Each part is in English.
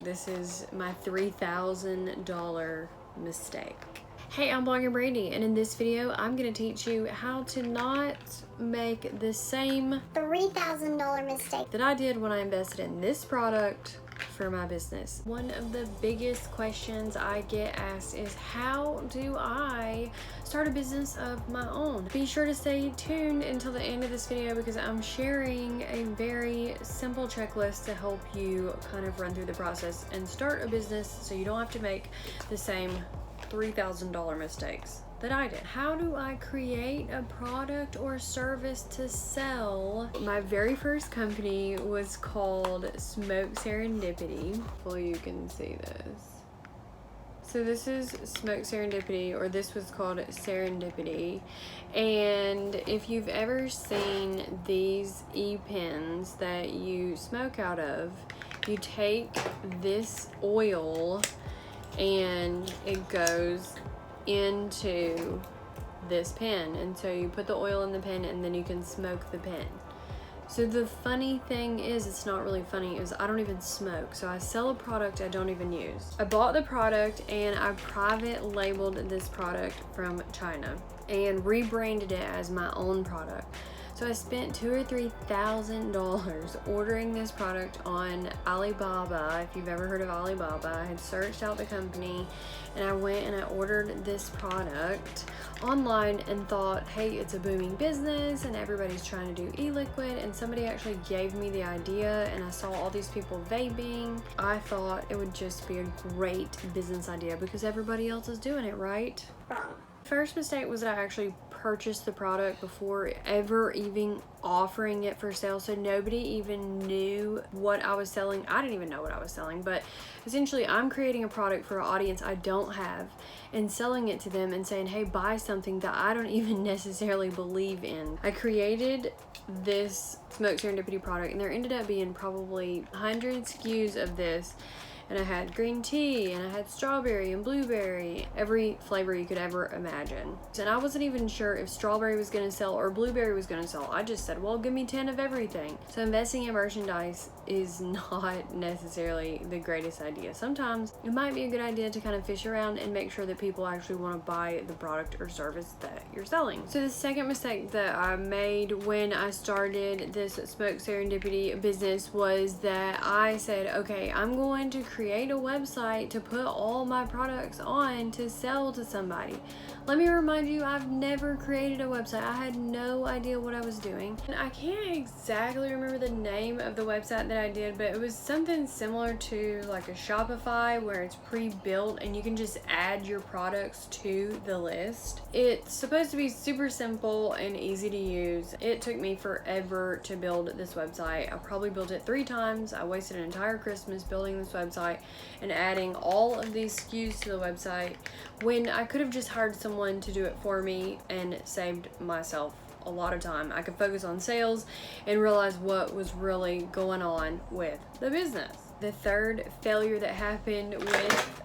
This is my $3,000 mistake. Hey, I'm Blogger Brandi, and in this video, I'm gonna teach you how to not make the same $3,000 mistake that I did when I invested in this product for my business. One of the biggest questions I get asked is, how do I start a business of my own? Be sure to stay tuned until the end of this video because I'm sharing a very simple checklist to help you kind of run through the process and start a business so you don't have to make the same $3,000 mistakes that I did. How do I create a product or service to sell? My very first company was called Smoke Serendipity. Hopefully you can see this. So this is Smoke Serendipity, or this was called Serendipity. And if you've ever seen these e-pens that you smoke out of, you take this oil and it goes into this pen, and so you put the oil in the pen and then you can smoke the pen. So the funny thing is, it's not really funny, is I don't even smoke, so I sell a product I don't even use. I bought the product and I private labeled this product from China and rebranded it as my own product. So I spent $2,000 or $3,000 ordering this product on Alibaba. If you've ever heard of Alibaba, I had searched out the company and I went and I ordered this product online and thought, hey, it's a booming business and everybody's trying to do e-liquid, and somebody actually gave me the idea and I saw all these people vaping. I thought it would just be a great business idea because everybody else is doing it, right? wrong. First mistake was that I actually purchased the product before ever even offering it for sale, so nobody even knew what I was selling. I didn't even know what I was selling, but essentially I'm creating a product for an audience I don't have and selling it to them and saying, hey, buy something that I don't even necessarily believe in. I created this Smoke Serendipity product and there ended up being probably 100 SKUs of this. And I had green tea, and I had strawberry and blueberry, every flavor you could ever imagine. And I wasn't even sure if strawberry was gonna sell or blueberry was gonna sell. I just said, well, give me 10 of everything. So investing in merchandise is not necessarily the greatest idea. Sometimes it might be a good idea to kind of fish around and make sure that people actually wanna buy the product or service that you're selling. So the second mistake that I made when I started this Smoke Serendipity business was that I said, okay, I'm going to create a website to put all my products on to sell to somebody. Let me remind you, I've never created a website. I had no idea what I was doing. And I can't exactly remember the name of the website that I did, but it was something similar to like a Shopify where it's pre-built and you can just add your products to the list. It's supposed to be super simple and easy to use. It took me forever to build this website. I probably built it 3 times. I wasted an entire Christmas building this website and adding all of these SKUs to the website when I could have just hired someone to do it for me and saved myself a lot of time. I could focus on sales and realize what was really going on with the business. The third failure that happened with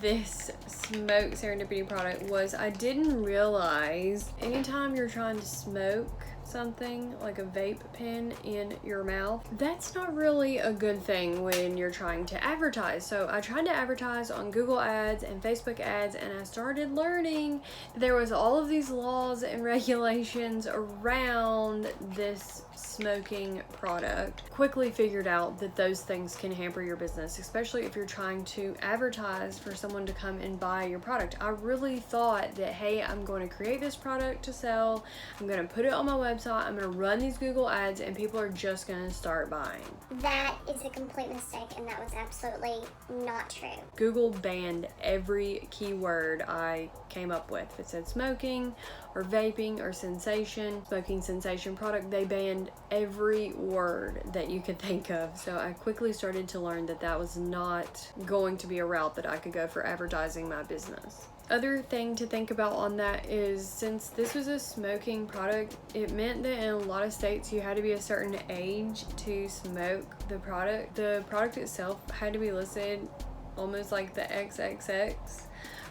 this Smoke Serendipity product was I didn't realize anytime you're trying to smoke something like a vape pen in your mouth, that's not really a good thing when you're trying to advertise. So I tried to advertise on Google ads and Facebook ads, and I started learning that there was all of these laws and regulations around this smoking product. Quickly figured out that those things can hamper your business, especially if you're trying to advertise for someone to come and buy your product. I really thought that, hey, I'm going to create this product to sell, I'm going to put it on my website, I'm going to run these Google ads, and people are just going to start buying. That is a complete mistake, and that was absolutely not true. Google banned every keyword I came up with. If it said smoking or vaping or sensation, smoking sensation product, they banned every word that you could think of. So I quickly started to learn that that was not going to be a route that I could go for advertising my business. Other thing to think about on that is, since this was a smoking product, it meant that in a lot of states you had to be a certain age to smoke the product. The product itself had to be listed almost like the XXX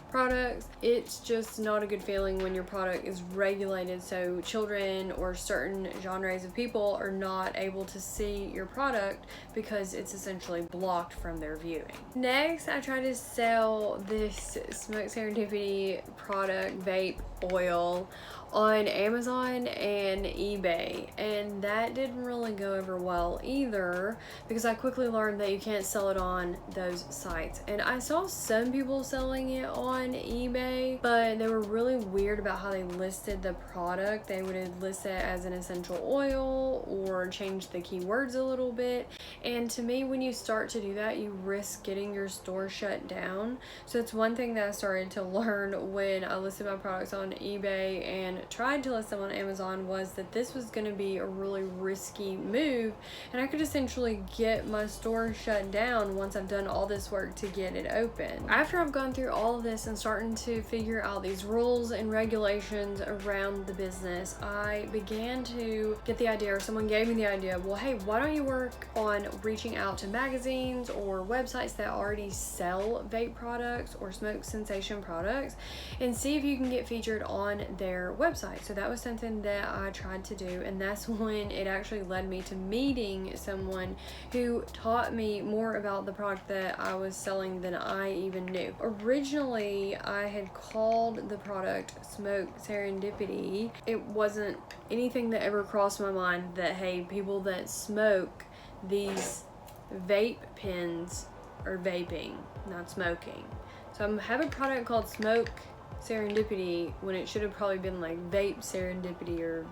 products. It's just not a good feeling when your product is regulated, so children or certain genres of people are not able to see your product because it's essentially blocked from their viewing. Next, I tried to sell this Smoke Serendipity product, vape oil, on Amazon and eBay, and that didn't really go over well either because I quickly learned that you can't sell it on those sites. And I saw some people selling it on eBay, but they were really weird about how they listed the product. They would list it as an essential oil or change the keywords a little bit, and to me, when you start to do that, you risk getting your store shut down. So it's one thing that I started to learn when I listed my products on eBay and tried to list them on Amazon, was that this was going to be a really risky move, and I could essentially get my store shut down once I've done all this work to get it open. After I've gone through all of this and starting to figure out these rules and regulations around the business, I began to get the idea, or someone gave me the idea, well, hey, why don't you work on reaching out to magazines or websites that already sell vape products or smoke cessation products and see if you can get featured on their website. So that was something that I tried to do, and that's when it actually led me to meeting someone who taught me more about the product that I was selling than I even knew. Originally, I had called the product Smoke Serendipity. It wasn't anything that ever crossed my mind that, hey, people that smoke these vape pens are vaping, not smoking. So I have a product called Smoke Serendipity when it should have probably been like Vape Serendipity or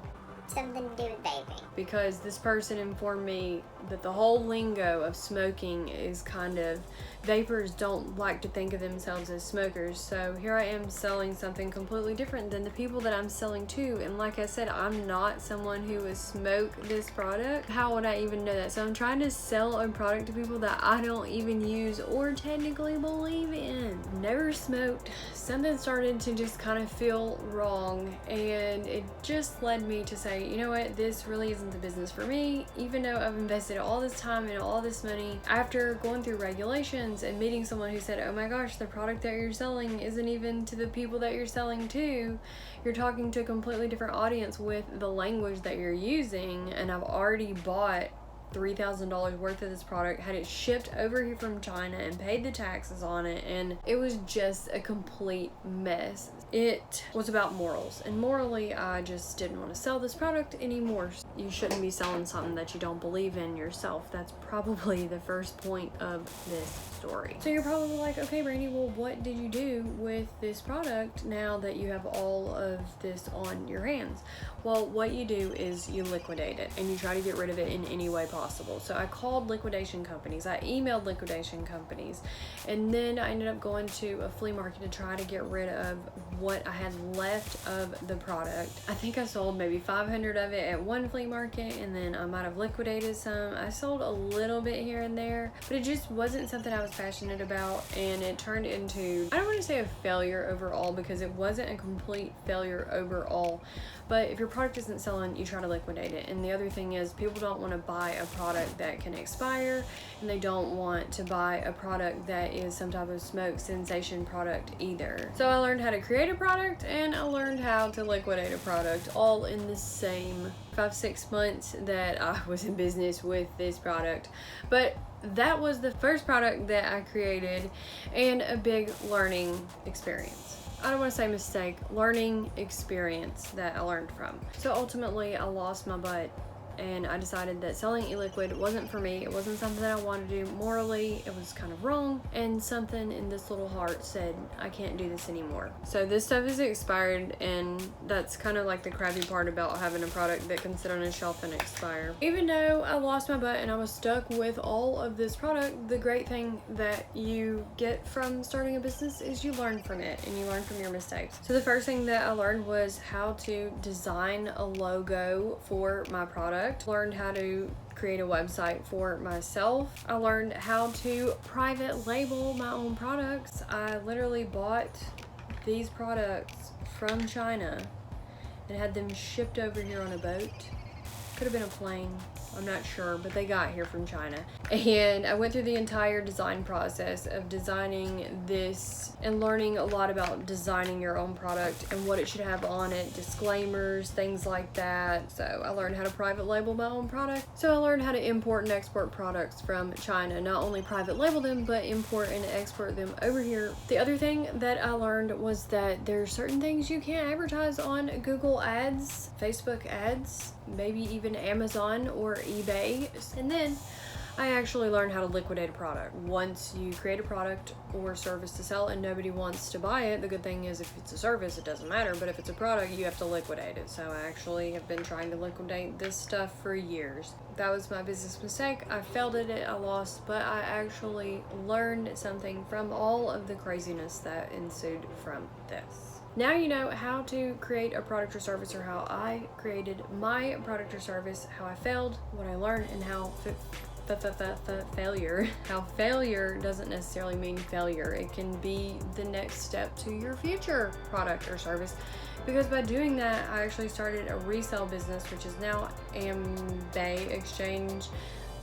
something to do with vaping. Because this person informed me that the whole lingo of smoking is kind of, vapors don't like to think of themselves as smokers. So here I am selling something completely different than the people that I'm selling to. And like I said, I'm not someone who has smoked this product. How would I even know that? So I'm trying to sell a product to people that I don't even use or technically believe in. Never smoked. Something started to just kind of feel wrong, and it just led me to say, you know what, this really isn't the business for me. Even though I've invested all this time and all this money, after going through regulations and meeting someone who said, oh my gosh, the product that you're selling isn't even to the people that you're selling to. You're talking to a completely different audience with the language that you're using, and I've already bought $3,000 worth of this product, had it shipped over here from China and paid the taxes on it, and it was just a complete mess. It was about morals, and morally I just didn't want to sell this product anymore. You shouldn't be selling something that you don't believe in yourself. That's probably the first point of this story. So you're probably like, okay, Brandi, well, what did you do with this product now that you have all of this on your hands? Well, what you do is you liquidate it, and you try to get rid of it in any way possible. So I called liquidation companies, I emailed liquidation companies, and then I ended up going to a flea market to try to get rid of what I had left of the product. I think I sold maybe 500 of it at one flea market, and then I might have liquidated some. I sold a little bit here and there, but it just wasn't something I was passionate about, and it turned into, I don't want to say a failure overall, because it wasn't a complete failure overall, but if your product isn't selling, you try to liquidate it. And the other thing is, people don't want to buy a product that can expire, and they don't want to buy a product that is some type of smoke cessation product either. So I learned how to create a product, and I learned how to liquidate a product, all in the same 5-6 months that I was in business with this product. But that was the first product that I created, and a big learning experience. I don't want to say mistake, learning experience that I learned from. So ultimately, I lost my butt, and I decided that selling Eliquid wasn't for me. It wasn't something that I wanted to do. Morally, it was kind of wrong, and something in this little heart said, I can't do this anymore. So this stuff is expired, and that's kind of like the crappy part about having a product that can sit on a shelf and expire. Even though I lost my butt and I was stuck with all of this product, the great thing that you get from starting a business is you learn from it, and you learn from your mistakes. So the first thing that I learned was how to design a logo for my product. Learned how to create a website for myself. I learned how to private label my own products. I literally bought these products from China and had them shipped over here on a boat. Could have been a plane, I'm not sure, but they got here from China. And I went through the entire design process of designing this and learning a lot about designing your own product and what it should have on it, disclaimers, things like that. So I learned how to private label my own product. So I learned how to import and export products from China, not only private label them, but import and export them over here. The other thing that I learned was that there are certain things you can't advertise on Google Ads, Facebook ads, maybe even Amazon or eBay. And then I actually learned how to liquidate a product. Once you create a product or service to sell and nobody wants to buy it, the good thing is if it's a service, it doesn't matter, but if it's a product, you have to liquidate it. So I actually have been trying to liquidate this stuff for years. That was my business mistake. I failed at it, I lost, but I actually learned something from all of the craziness that ensued from this. Now you know how to create a product or service, or how I created my product or service, how I failed, what I learned, and how failure doesn't necessarily mean failure. It can be the next step to your future product or service, because by doing that I actually started a resale business, which is now eBay exchange.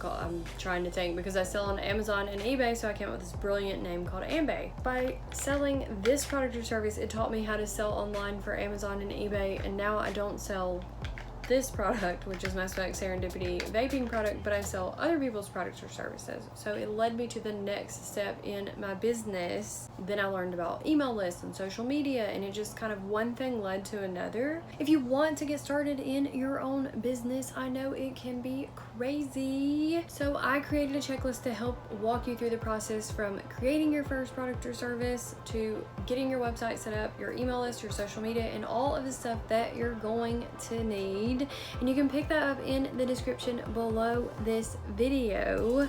I'm trying to think, because I sell on Amazon and eBay, so I came up with this brilliant name called eBay. By selling this product or service, it taught me how to sell online for Amazon and eBay, and now I don't sell this product, which is my Smack Serendipity vaping product, but I sell other people's products or services. So it led me to the next step in my business. Then I learned about email lists and social media, and it just kind of one thing led to another. If you want to get started in your own business, I know it can be crazy. So I created a checklist to help walk you through the process from creating your first product or service to getting your website set up, your email list, your social media, and all of the stuff that you're going to need. And you can pick that up in the description below this video,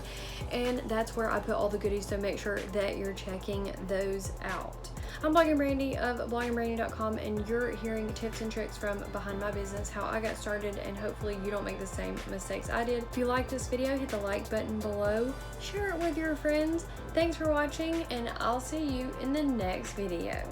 and that's where I put all the goodies, so make sure that you're checking those out. I'm Bloggin Brandi of blogginbrandi.com, and you're hearing tips and tricks from behind my business, how I got started, and hopefully you don't make the same mistakes I did. If you like this video, hit the like button below, share it with your friends. Thanks for watching, and I'll see you in the next video.